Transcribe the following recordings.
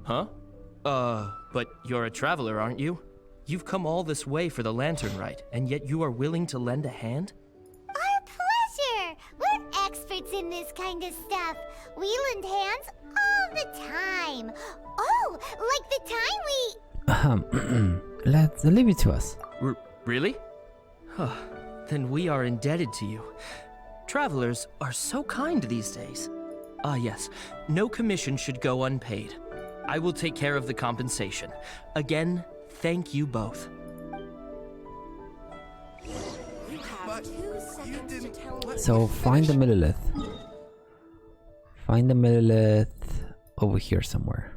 Huh? But you're a traveler, aren't you? You've come all this way for the lantern rite, and yet you are willing to lend a hand? Our pleasure! We're experts in this kind of stuff. We lend hands all the time. Oh, like the time we... Let's leave it to us. Really? Huh. Then we are indebted to you. Travelers are so kind these days. Ah, yes. No commission should go unpaid. I will take care of the compensation. Again, thank you both. You have 2 seconds to tell me. So find the millilith. Find the millilith over here somewhere.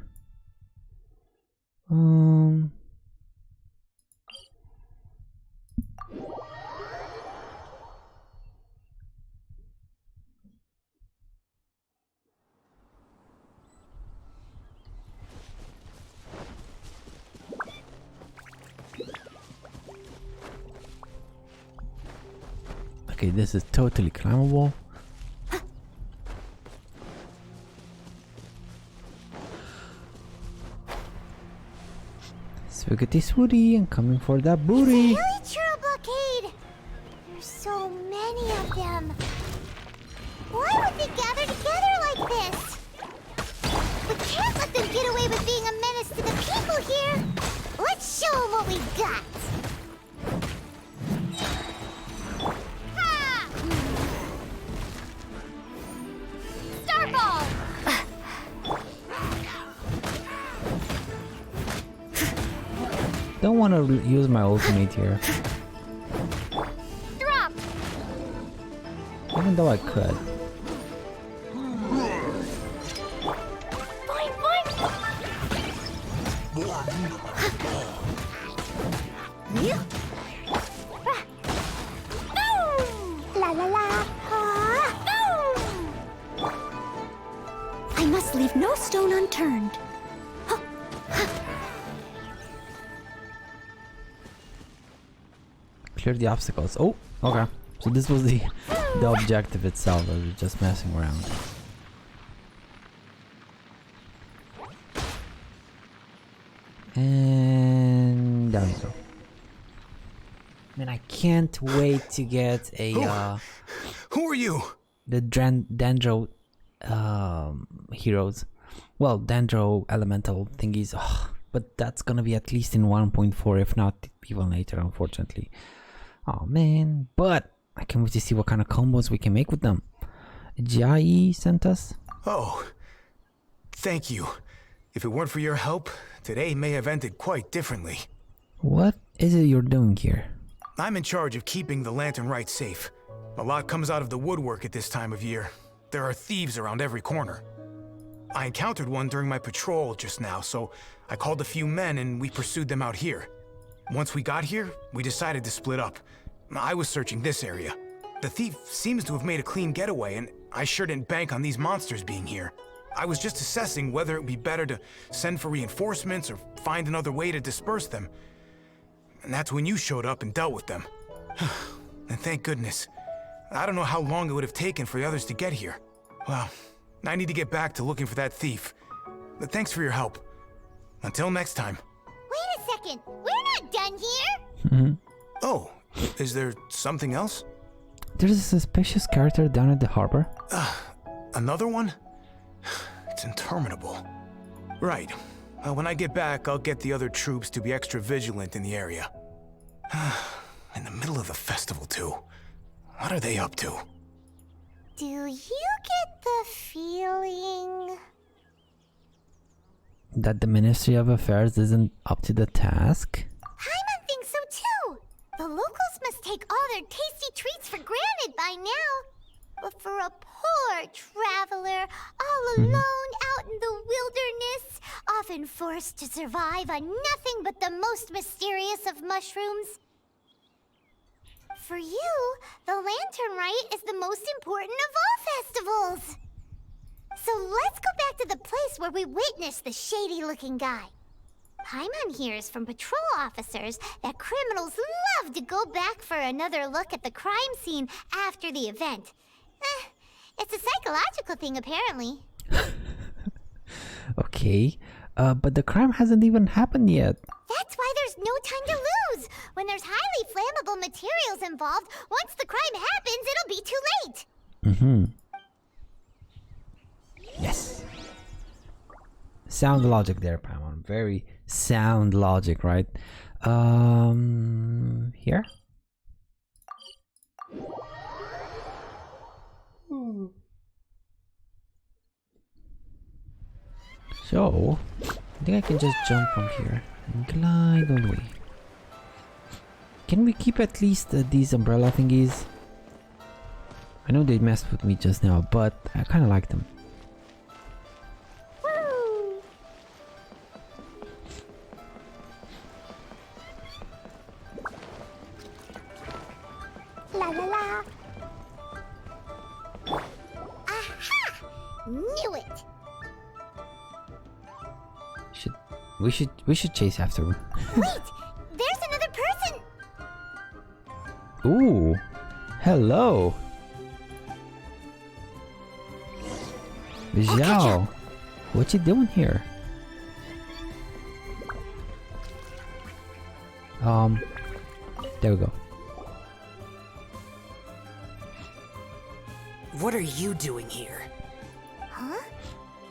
Okay, this is totally climbable. Swiggity swooty, I'm coming for that booty. Really true blockade! There's so many of them. Why would they gather together like this? We can't let them get away with being a menace to the people here. Let's show them what we got. Ha! Starball! Don't want to use my ultimate here, Drop! even though I could. Boing, boing! La la la! I must leave no stone unturned. Clear the obstacles. Oh, okay. So this was the objective itself. I was just messing around. And there we go. Man, I can't wait to get a Who are you? the Dendro heroes. Well, Dendro elemental thingies. Ugh, but that's gonna be at least in 1.4, if not even later, unfortunately. Oh man, but I can't wait to see what kind of combos we can make with them. Jai sent us. Oh, thank you. If it weren't for your help, today may have ended quite differently. What is it you're doing here? I'm in charge of keeping the lantern rite safe. A lot comes out of the woodwork at this time of year. There are thieves around every corner. I encountered one during my patrol just now, so I called a few men and we pursued them out here. Once we got here, we decided to split up. I was searching this area. The thief seems to have made a clean getaway, and I sure didn't bank on these monsters being here. I was just assessing whether it would be better to send for reinforcements or find another way to disperse them. And that's when you showed up and dealt with them. And thank goodness. I don't know how long it would have taken for the others to get here. Well, I need to get back to looking for that thief. But thanks for your help. Until next time. Wait a second. We're not done here. Oh, is there something else? There's a suspicious character down at the harbor. Another one? It's interminable. Right. When I get back, I'll get the other troops to be extra vigilant in the area. In the middle of the festival, too. What are they up to? Do you get the feeling... That the Ministry of Affairs isn't up to the task? Paimon thinks so too! The locals must take all their tasty treats for granted by now. But for a poor traveler, all alone out in the wilderness, often forced to survive on nothing but the most mysterious of mushrooms. For you, the Lantern Rite is the most important of all festivals. So let's go back to the place where we witnessed the shady-looking guy. Paimon hears from patrol officers that criminals love to go back for another look at the crime scene after the event. It's a psychological thing, apparently. Okay. But the crime hasn't even happened yet. That's why there's no time to lose. When there's highly flammable materials involved, once the crime happens, it'll be too late. Mm-hmm. Yes. Sound logic there, Paimon. Very sound logic, right? Here? So, I think I can just jump from here and glide all the way. Can we keep at least these umbrella thingies? I know they messed with me just now, but I kind of like them. Woo! La la la. Aha! Knew it. We should chase after them. Wait, there's another person. Ooh, hello. Zhao, what you doing here? There we go. What are you doing here? Huh?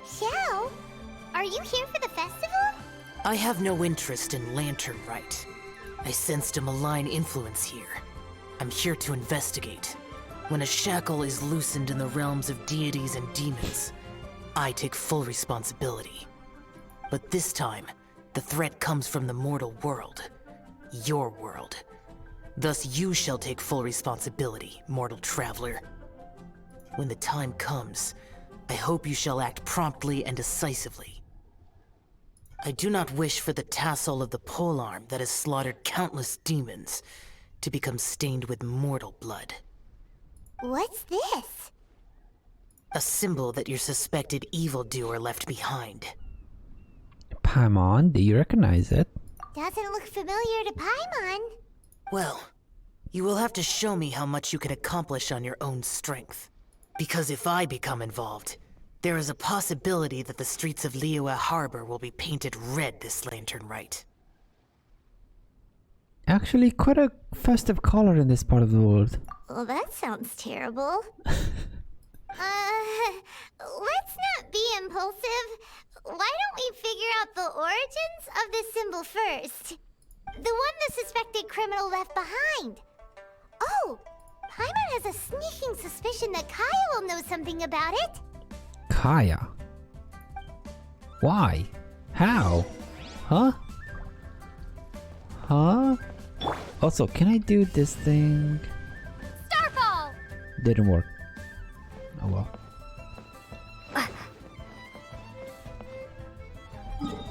Xiao, are you here for the festival? I have no interest in Lantern Rite. I sensed a malign influence here. I'm here to investigate. When a shackle is loosened in the realms of deities and demons, I take full responsibility. But this time, the threat comes from the mortal world. Your world. Thus you shall take full responsibility, mortal traveler. When the time comes, I hope you shall act promptly and decisively. I do not wish for the tassel of the polearm that has slaughtered countless demons to become stained with mortal blood. What's this? A symbol that your suspected evildoer left behind. Paimon, do you recognize it? Doesn't look familiar to Paimon. Well, you will have to show me how much you can accomplish on your own strength. Because if I become involved, there is a possibility that the streets of Liyue Harbor will be painted red this Lantern Rite. Actually, quite a festive color in this part of the world. Well, that sounds terrible. Let's not be impulsive. Why don't we figure out the origins of this symbol first? The one the suspected criminal left behind. Oh, Paimon has a sneaking suspicion that Kaya will know something about it. Kaya? Why? How? Huh? Huh? Also, can I do this thing? Starfall! Didn't work. Oh well.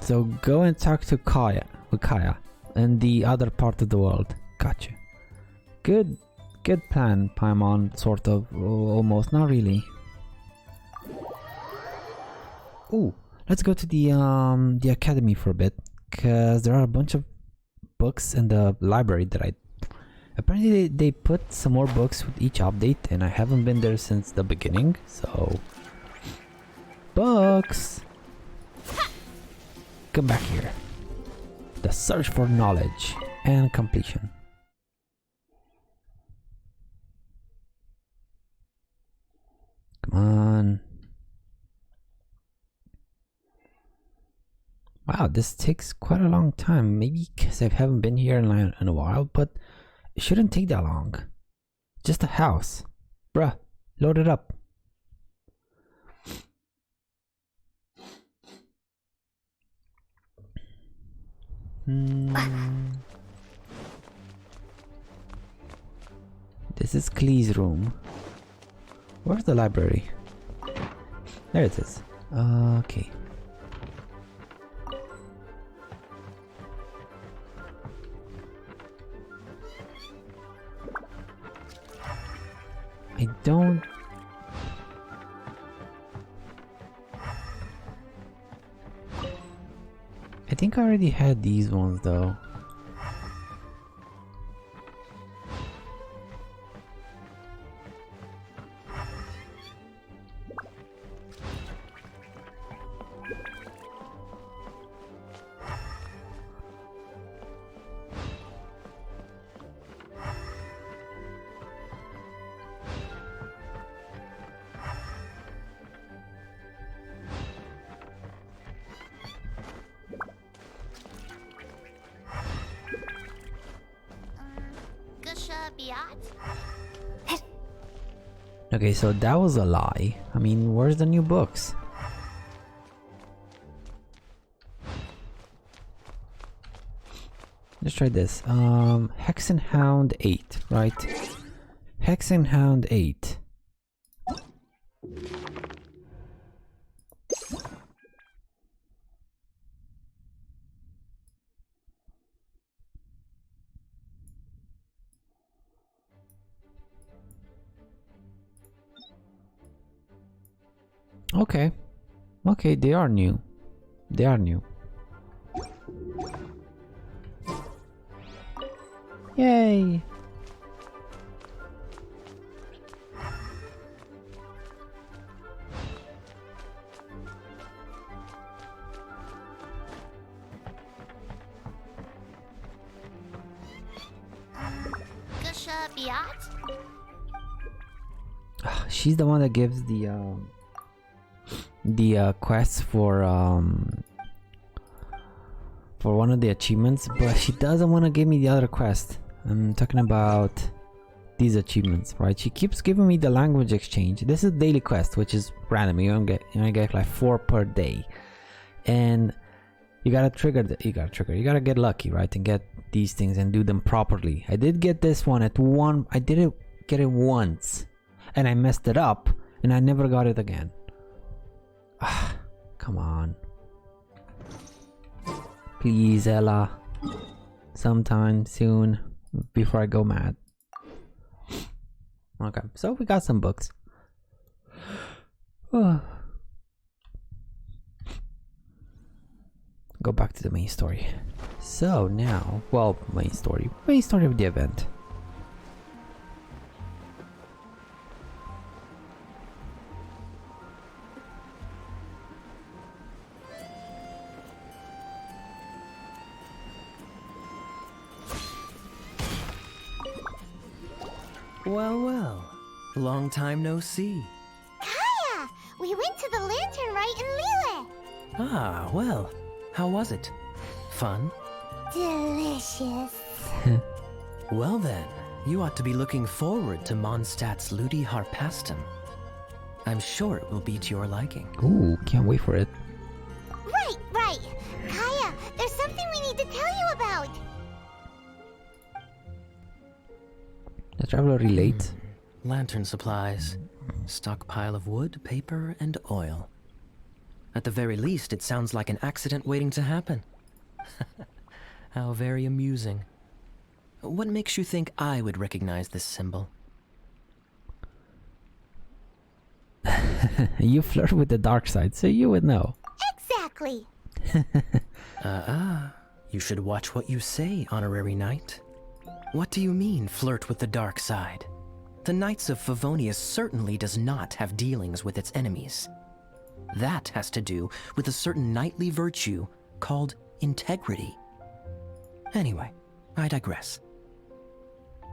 So go and talk to Kaya, in the other part of the world. Gotcha. Good plan, Paimon. Sort of, almost, not really. Ooh, let's go to the academy for a bit, cause there are a bunch of books in the library that apparently they put some more books with each update, and I haven't been there since the beginning. So, books. Come back here. The search for knowledge and completion. Come on. Wow, this takes quite a long time. Maybe because I haven't been here in a while, but it shouldn't take that long. Just a house. Bruh, load it up. This is Klee's room. Where's the library? There it is. Okay. I don't... I think I already had these ones though. Biatch. Okay, so that was a lie. I mean, where's the new books? Let's try this. Hexenhound 8, right? Hexenhound 8. Okay. Okay, they are new. They are new. Yay! Gusha Biatch. She's the one that gives the quests for one of the achievements, but she doesn't want to give me the other quest. I'm talking about these achievements, right? She keeps giving me the language exchange. This is daily quest, which is random. You only get like 4 per day, and you gotta get lucky, right, and get these things and do them properly. I did get this one at one. I did get it once, and I messed it up, and I never got it again. Ah, come on. Please, Ella. Sometime soon, before I go mad. Okay, so we got some books. Go back to the main story. So now, well, main story of the event. Well, well. Long time no see. Kaya! We went to the lantern rite in Lille. Ah, well. How was it? Fun? Delicious. Well then, you ought to be looking forward to Mondstadt's Ludi Harpastum. I'm sure it will be to your liking. Ooh, can't wait for it. Right. Kaya, there's something we need to tell you about. The traveler relates. Lantern supplies. Stockpile of wood, paper, and oil. At the very least, it sounds like an accident waiting to happen. How very amusing. What makes you think I would recognize this symbol? You flirt with the dark side, so you would know. Exactly. You should watch what you say, honorary knight. What do you mean, flirt with the dark side? The Knights of Favonius certainly does not have dealings with its enemies. That has to do with a certain knightly virtue called integrity. Anyway, I digress.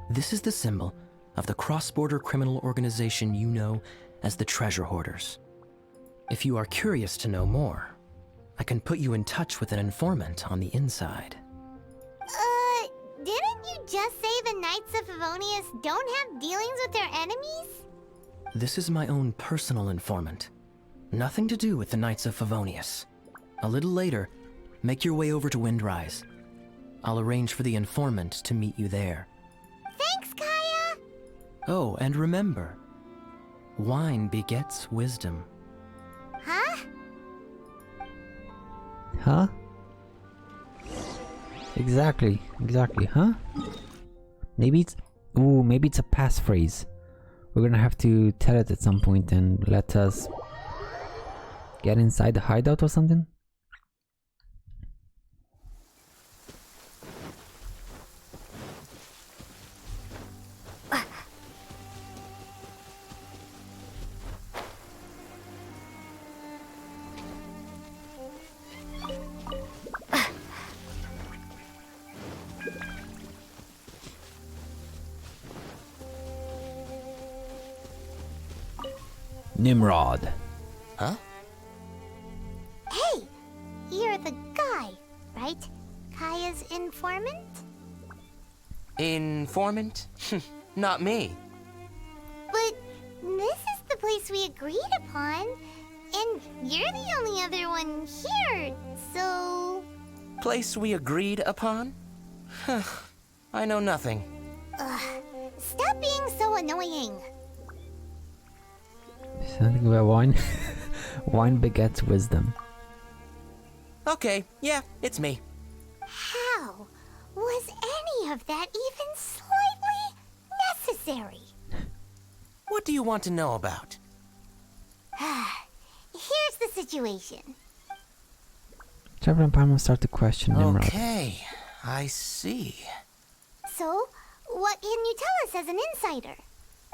This is the symbol of the cross-border criminal organization you know as the Treasure Hoarders. If you are curious to know more, I can put you in touch with an informant on the inside. Didn't you just say the Knights of Favonius don't have dealings with their enemies? This is my own personal informant. Nothing to do with the Knights of Favonius. A little later, make your way over to Windrise. I'll arrange for the informant to meet you there. Thanks, Kaya! Oh, and remember, wine begets wisdom. Huh? Huh? Exactly, huh? Maybe it's a passphrase. We're gonna have to tell it at some point and let us get inside the hideout or something. Nimrod. Huh? Hey! You're the guy, right? Kaya's informant? Informant? not me. But this is the place we agreed upon, and you're the only other one here, so... Place we agreed upon? I know nothing. Stop being so annoying. Something about wine. Wine begets wisdom. Okay, yeah, it's me. How was any of that even slightly necessary? What do you want to know about? Here's the situation. Trevor and Palmer start to question Nimrod. Okay, I see. So, what can you tell us as an insider?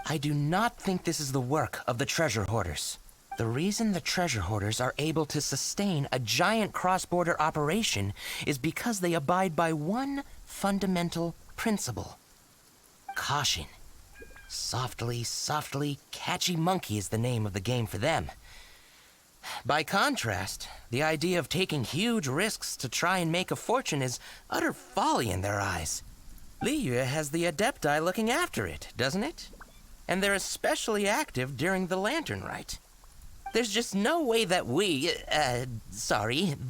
I do not think this is the work of the treasure hoarders. The reason the treasure hoarders are able to sustain a giant cross-border operation is because they abide by one fundamental principle. Caution. Softly, softly, catchy monkey is the name of the game for them. By contrast, the idea of taking huge risks to try and make a fortune is utter folly in their eyes. Liyue has the Adepti looking after it, doesn't it? And they're especially active during the Lantern Rite. There's just no way that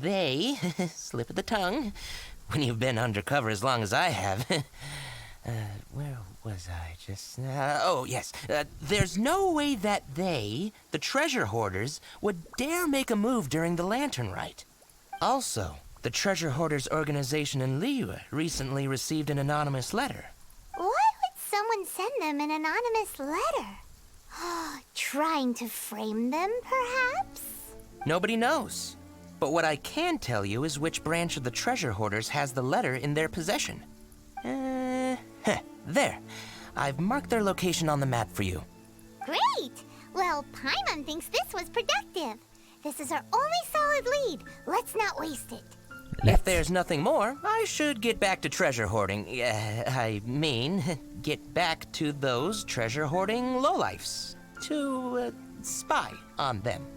they, slip of the tongue, when you've been undercover as long as I have. Where was I just now? Oh, yes. There's no way that they, the treasure hoarders, would dare make a move during the Lantern Rite. Also, the treasure hoarders organization in Liyue recently received an anonymous letter. Why would someone send them an anonymous letter? Trying to frame them, perhaps? Nobody knows. But what I can tell you is which branch of the treasure hoarders has the letter in their possession. There. I've marked their location on the map for you. Great! Well, Paimon thinks this was productive. This is our only solid lead. Let's not waste it. If there's nothing more, I should get back to treasure hoarding. Get back to those treasure hoarding lowlifes. To, spy on them.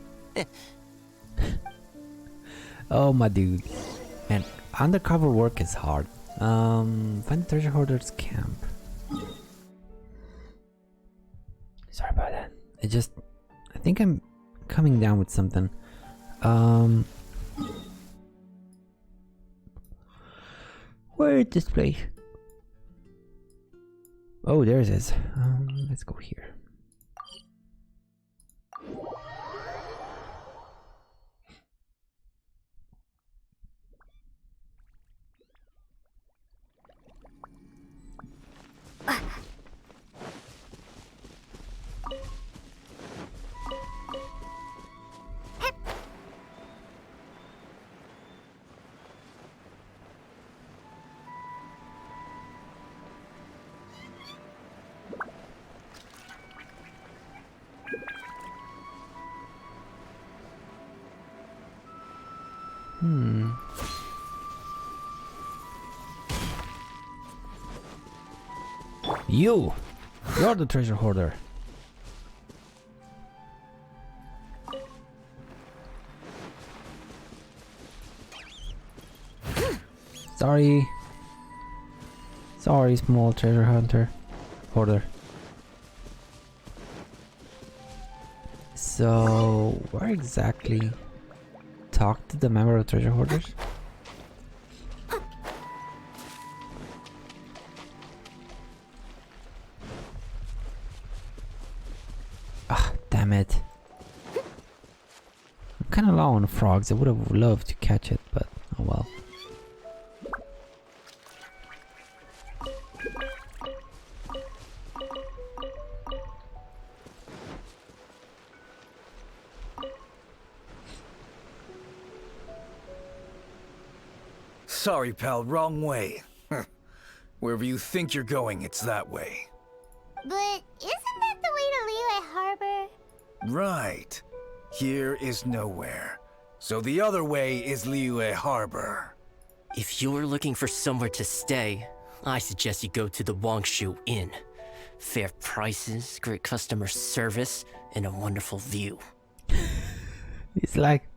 Oh my dude. Man, undercover work is hard. Find the treasure hoarder's camp. Sorry about that. I think I'm coming down with something. Where is this place? Oh, there it is. Let's go here. You're the treasure hoarder. Sorry, small treasure hoarder. So, where exactly? Talk to the member of treasure hoarders? Ah, damn it. I'm kinda low on frogs. I would have loved to catch it, but oh well. Sorry, pal, wrong way. Wherever you think you're going, it's that way. But isn't that the way to Liyue Harbor? Right. Here is nowhere. So the other way is Liyue Harbor. If you're looking for somewhere to stay, I suggest you go to the Wangshu Inn. Fair prices, great customer service, and a wonderful view. It's like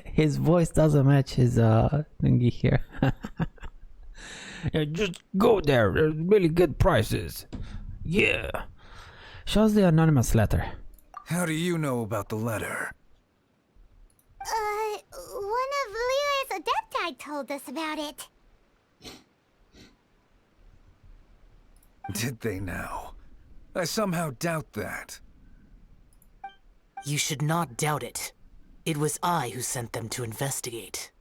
his voice doesn't match his thingy here. Just go there. There's really good prices. Yeah. Shows the anonymous letter. How do you know about the letter? One of Leela's Adepti told us about it. Did they now? I somehow doubt that. You should not doubt it. It was I who sent them to investigate.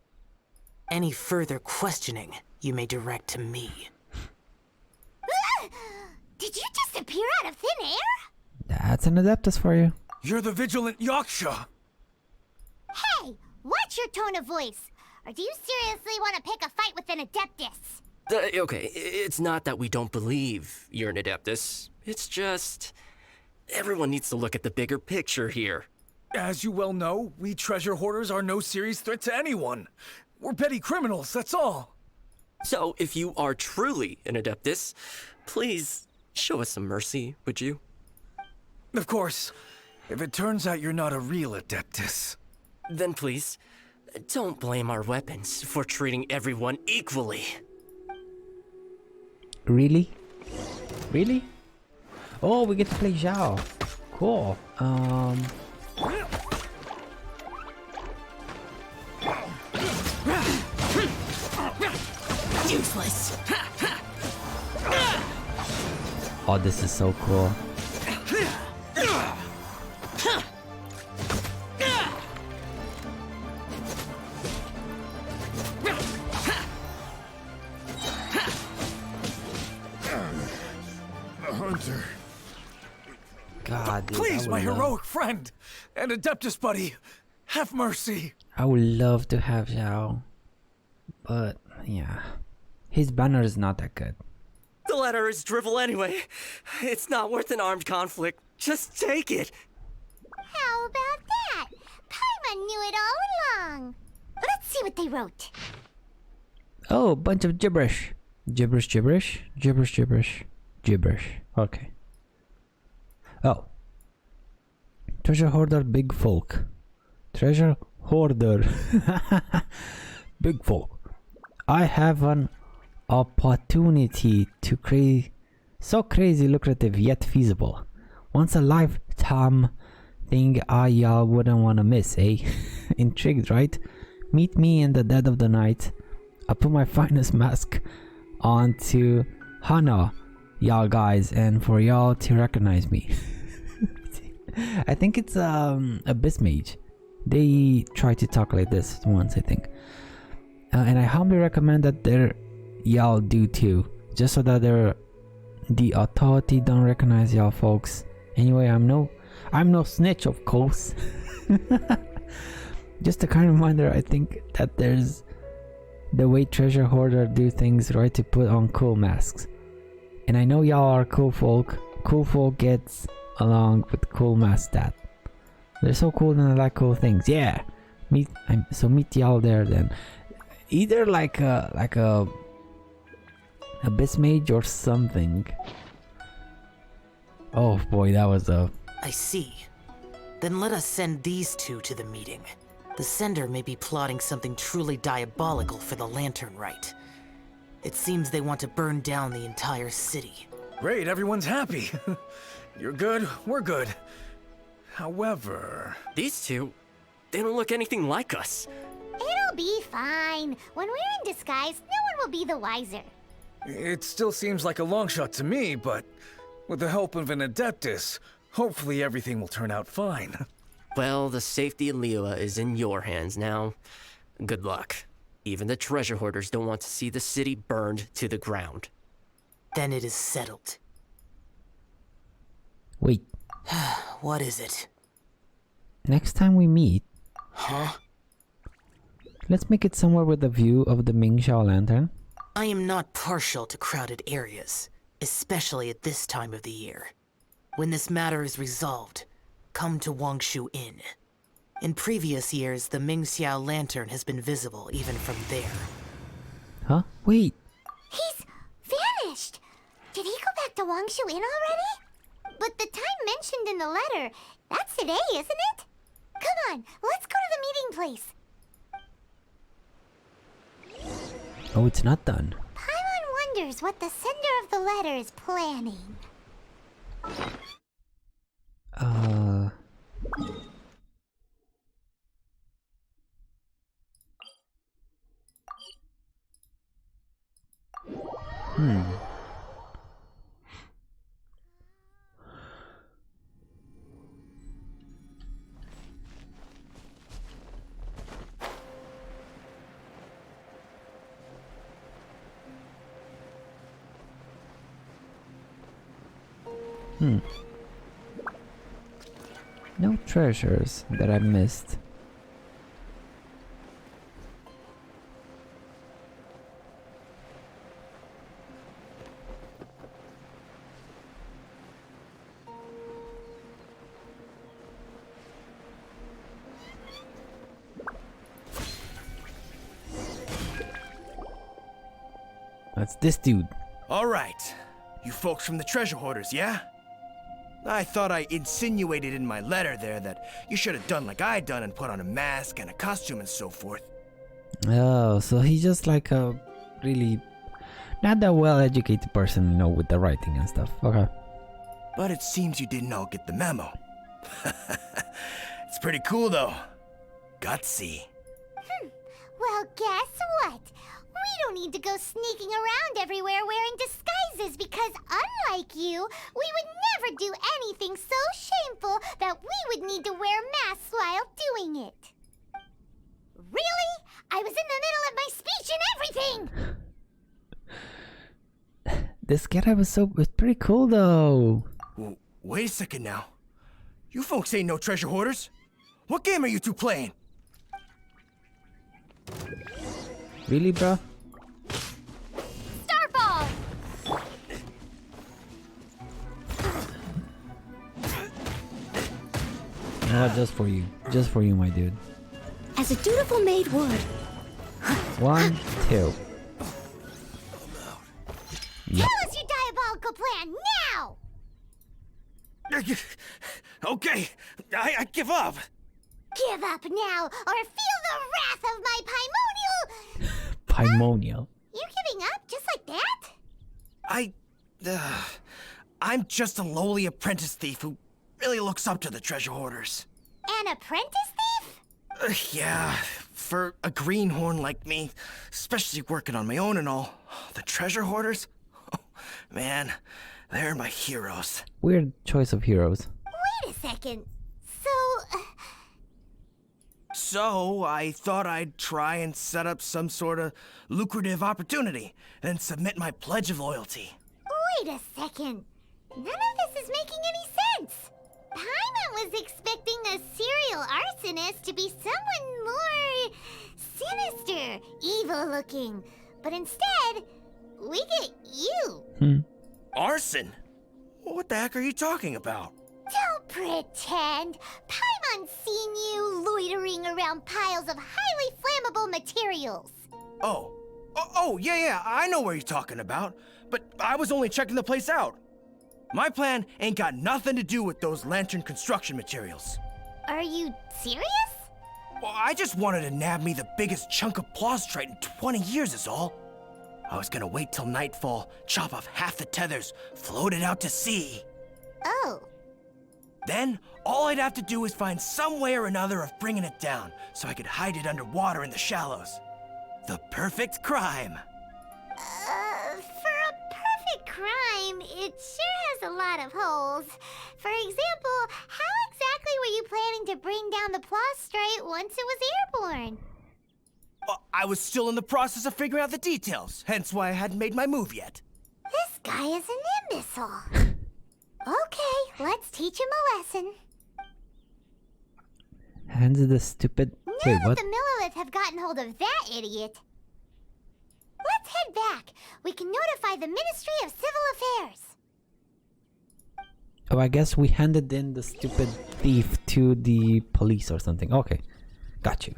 Any further questioning you may direct to me. Did you just appear out of thin air? That's an Adeptus for you. You're the vigilant Yaksha! Hey, watch your tone of voice. Or do you seriously want to pick a fight with an Adeptus? Okay, it's not that we don't believe you're an Adeptus. It's just... everyone needs to look at the bigger picture here. As you well know, we treasure hoarders are no serious threat to anyone. We're petty criminals, that's all. So, if you are truly an Adeptus, please show us some mercy, would you? Of course, if it turns out you're not a real Adeptus. Then please, don't blame our weapons for treating everyone equally. Really? Really? Oh, we get to play Zhao. Cool. Useless! Oh, this is so cool. Hunter. God, dude, Please, my heroic friend and Adeptus buddy, have mercy. I would love to have Zhao, but yeah, his banner is not that good. The letter is drivel anyway. It's not worth an armed conflict. Just take it. How about that? Paimon knew it all along. Let's see what they wrote. Oh, a bunch of gibberish. Gibberish, gibberish, gibberish, gibberish, gibberish. Okay. Oh. Treasure hoarder, big folk. Treasure hoarder. Big folk. I have an opportunity to create so crazy lucrative yet feasible. Once a lifetime thing y'all wouldn't want to miss, eh? Intrigued, right? Meet me in the dead of the night. I put my finest mask on to Hana, y'all guys, and for y'all to recognize me. I think it's Abyss Mage. They try to talk like this once, I think. And I humbly recommend that y'all do too, just so that the authority don't recognize y'all folks. Anyway, I'm no snitch, of course. Just a kind reminder, I think that there's the way treasure hoarder do things right to put on cool masks. And I know y'all are cool folk. Cool folk gets along with cool masks that they're so cool and I like cool things. Yeah, meet y'all there then. Either like a Abyss Mage or something. Oh boy, that was a... I see. Then let us send these two to the meeting. The sender may be plotting something truly diabolical for the Lantern Rite. It seems they want to burn down the entire city. Great, everyone's happy. You're good, we're good. However... These two, they don't look anything like us. It'll be fine. When we're in disguise, no one will be the wiser. It still seems like a long shot to me, but with the help of an Adeptus, hopefully everything will turn out fine. Well, the safety of Leela is in your hands now. Good luck. Even the treasure hoarders don't want to see the city burned to the ground. Then it is settled. Wait. What is it? Next time we meet... Huh? Let's make it somewhere with a view of the Mingxiao Lantern. I am not partial to crowded areas, especially at this time of the year. When this matter is resolved, come to Wangshu Inn. In previous years, the Mingxiao Lantern has been visible even from there. Huh? Wait. He's vanished. Did he go back to Wangshu Inn already? But the time mentioned in the letter, that's today, isn't it? Come on, let's go to the meeting place. Oh, it's not done. Paimon is what the sender of the letter is planning. No treasures that I missed. That's this dude. All right. You folks from the treasure hoarders, yeah? I thought I insinuated in my letter there that you should have done like I done and put on a mask and a costume and so forth. Oh, so he's just like a really not that well-educated person, you know, with the writing and stuff. Okay. But it seems you didn't all get the memo. It's pretty cool though. Gutsy. Well, guess what? We don't need to go sneaking around everywhere wearing disguises because unlike you, we would never do anything so shameful that we would need to wear masks while doing it. Really? I was in the middle of my speech and everything! This getup was pretty cool though. Wait a second now. You folks ain't no treasure hoarders. What game are you two playing? Really, bro? Starfall! No, just for you, my dude. As a dutiful maid would. 1, 2. Yep. Tell us your diabolical plan now! Okay, I give up. Give up now, or feel the wrath of my Paimonial! Paimonial. You giving up just like that? I'm just a lowly apprentice thief who really looks up to the treasure hoarders. An apprentice thief? Yeah, for a greenhorn like me, especially working on my own and all, the treasure hoarders? Oh, man, they're my heroes. Weird choice of heroes. Wait a second. So, I thought I'd try and set up some sort of lucrative opportunity and submit my pledge of loyalty. Wait a second. None of this is making any sense. Paimon was expecting a serial arsonist to be someone more sinister, evil-looking. But instead, we get you. Arson? What the heck are you talking about? Don't pretend. Paimon's seen you loitering around piles of highly flammable materials. Oh, yeah, I know what you're talking about. But I was only checking the place out. My plan ain't got nothing to do with those lantern construction materials. Are you serious? Well, I just wanted to nab me the biggest chunk of plaustrite in 20 years is all. I was gonna wait till nightfall, chop off half the tethers, float it out to sea. Oh. Then, all I'd have to do is find some way or another of bringing it down, so I could hide it underwater in the shallows. The perfect crime. For a perfect crime, it sure has a lot of holes. For example, how exactly were you planning to bring down the plaustrite once it was airborne? Well, I was still in the process of figuring out the details, hence why I hadn't made my move yet. This guy is an imbecile. Okay, let's teach him a lesson. Hands of the stupid... Now Wait, that what? the Millilith have gotten hold of that idiot, let's head back. We can notify the Ministry of Civil Affairs. Oh, I guess we handed in the stupid thief to the police or something. Okay, got you.